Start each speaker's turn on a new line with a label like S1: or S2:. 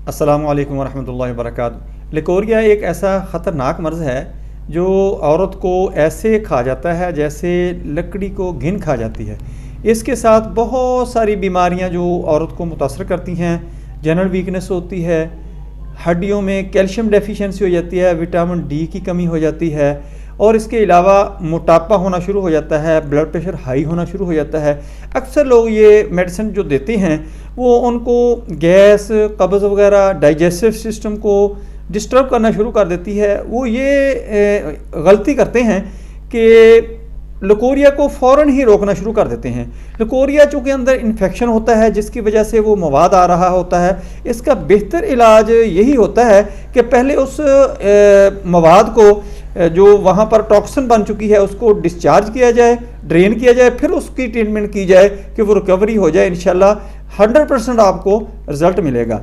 S1: अस्सलामु अलैकुम वरहमतुल्लाहि वबरकातुहू। लिकोरिया एक ऐसा ख़तरनाक मर्ज़ है जो औरत को ऐसे खा जाता है जैसे लकड़ी को घिन खा जाती है। इसके साथ बहुत सारी बीमारियां जो औरत को मुतासर करती हैं। जनरल वीकनेस होती है, हड्डियों में कैल्शियम डेफिशिएंसी हो जाती है, विटामिन डी की कमी हो जाती है और इसके अलावा मोटापा होना शुरू हो जाता है, ब्लड प्रेशर हाई होना शुरू हो जाता है। अक्सर लोग ये मेडिसिन जो देते हैं वो उनको गैस, कब्ज़ वगैरह, डाइजेस्टिव सिस्टम को डिस्टर्ब करना शुरू कर देती है। वो ये गलती करते हैं कि लिकोरिया को फ़ौरन ही रोकना शुरू कर देते हैं। लिकोरिया चूँकि अंदर इन्फेक्शन होता है जिसकी वजह से वो मवाद आ रहा होता है। इसका बेहतर इलाज यही होता है कि पहले उस मवाद को जो वहाँ पर टॉक्सिन बन चुकी है उसको डिस्चार्ज किया जाए, ड्रेन किया जाए, फिर उसकी ट्रीटमेंट की जाए कि वो रिकवरी हो जाए। इंशाल्लाह 100% आपको रिज़ल्ट मिलेगा।